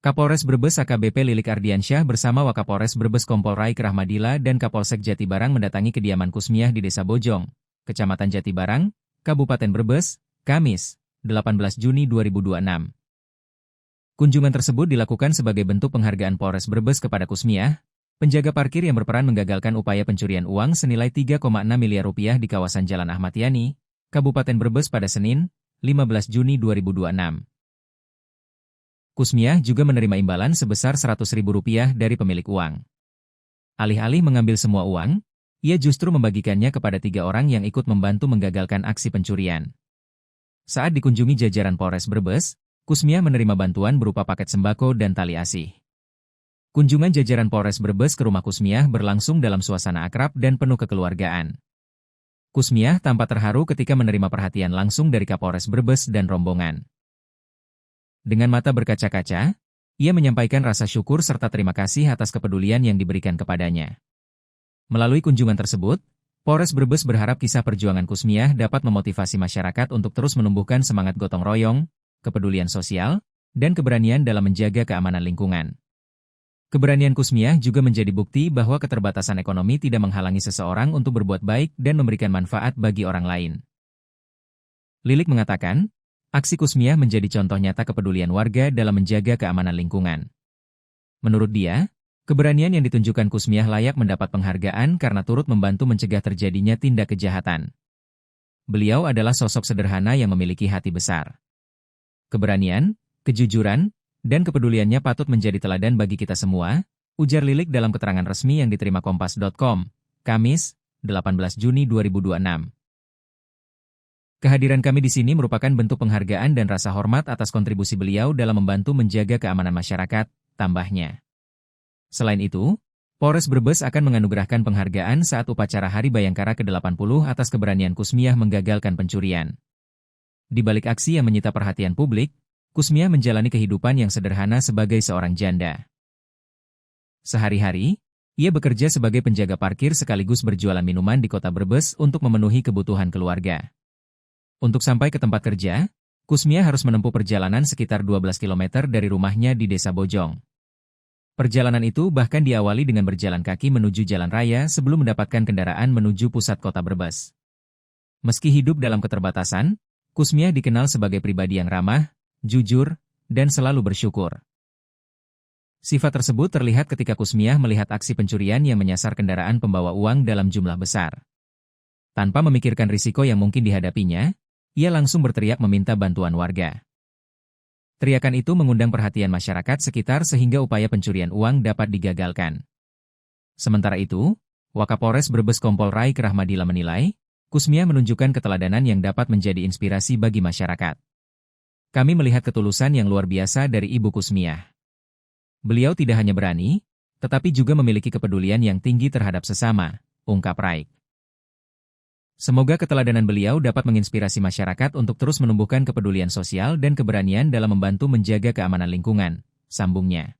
Kapolres Brebes AKBP Lilik Ardiansyah bersama Wakapolres Brebes Kompol Raik Rahmadila dan Kapolsek Jatibarang mendatangi kediaman Kusmiah di Desa Bojong, Kecamatan Jatibarang, Kabupaten Brebes, Kamis, 18 Juni 2026. Kunjungan tersebut dilakukan sebagai bentuk penghargaan Polres Brebes kepada Kusmiah, penjaga parkir yang berperan menggagalkan upaya pencurian uang senilai 3,6 miliar rupiah di kawasan Jalan Ahmad Yani, Kabupaten Brebes pada Senin, 15 Juni 2026. Kusmiah juga menerima imbalan sebesar Rp100.000 dari pemilik uang. Alih-alih mengambil semua uang, ia justru membagikannya kepada 3 orang yang ikut membantu menggagalkan aksi pencurian. Saat dikunjungi jajaran Polres Brebes, Kusmiah menerima bantuan berupa paket sembako dan tali asih. Kunjungan jajaran Polres Brebes ke rumah Kusmiah berlangsung dalam suasana akrab dan penuh kekeluargaan. Kusmiah tampak terharu ketika menerima perhatian langsung dari Kapolres Brebes dan rombongan. Dengan mata berkaca-kaca, ia menyampaikan rasa syukur serta terima kasih atas kepedulian yang diberikan kepadanya. Melalui kunjungan tersebut, Polres Brebes berharap kisah perjuangan Kusmiah dapat memotivasi masyarakat untuk terus menumbuhkan semangat gotong royong, kepedulian sosial, dan keberanian dalam menjaga keamanan lingkungan. Keberanian Kusmiah juga menjadi bukti bahwa keterbatasan ekonomi tidak menghalangi seseorang untuk berbuat baik dan memberikan manfaat bagi orang lain. Lilik mengatakan, aksi Kusmiah menjadi contoh nyata kepedulian warga dalam menjaga keamanan lingkungan. Menurut dia, keberanian yang ditunjukkan Kusmiah layak mendapat penghargaan karena turut membantu mencegah terjadinya tindak kejahatan. Beliau adalah sosok sederhana yang memiliki hati besar. Keberanian, kejujuran, dan kepeduliannya patut menjadi teladan bagi kita semua, ujar Lilik dalam keterangan resmi yang diterima Kompas.com, Kamis, 18 Juni 2026. Kehadiran kami di sini merupakan bentuk penghargaan dan rasa hormat atas kontribusi beliau dalam membantu menjaga keamanan masyarakat, tambahnya. Selain itu, Polres Brebes akan menganugerahkan penghargaan saat upacara Hari Bayangkara ke-80 atas keberanian Kusmiah menggagalkan pencurian. Di balik aksi yang menyita perhatian publik, Kusmiah menjalani kehidupan yang sederhana sebagai seorang janda. Sehari-hari, ia bekerja sebagai penjaga parkir sekaligus berjualan minuman di kota Brebes untuk memenuhi kebutuhan keluarga. Untuk sampai ke tempat kerja, Kusmiah harus menempuh perjalanan sekitar 12 km dari rumahnya di Desa Bojong. Perjalanan itu bahkan diawali dengan berjalan kaki menuju jalan raya sebelum mendapatkan kendaraan menuju pusat kota Brebes. Meski hidup dalam keterbatasan, Kusmiah dikenal sebagai pribadi yang ramah, jujur, dan selalu bersyukur. Sifat tersebut terlihat ketika Kusmiah melihat aksi pencurian yang menyasar kendaraan pembawa uang dalam jumlah besar. Tanpa memikirkan risiko yang mungkin dihadapinya, ia langsung berteriak meminta bantuan warga. Teriakan itu mengundang perhatian masyarakat sekitar sehingga upaya pencurian uang dapat digagalkan. Sementara itu, Wakapolres Brebes Kompol Raik Rahmadila menilai, Kusmiah menunjukkan keteladanan yang dapat menjadi inspirasi bagi masyarakat. Kami melihat ketulusan yang luar biasa dari Ibu Kusmiah. Beliau tidak hanya berani, tetapi juga memiliki kepedulian yang tinggi terhadap sesama, ungkap Raik. Semoga keteladanan beliau dapat menginspirasi masyarakat untuk terus menumbuhkan kepedulian sosial dan keberanian dalam membantu menjaga keamanan lingkungan, sambungnya.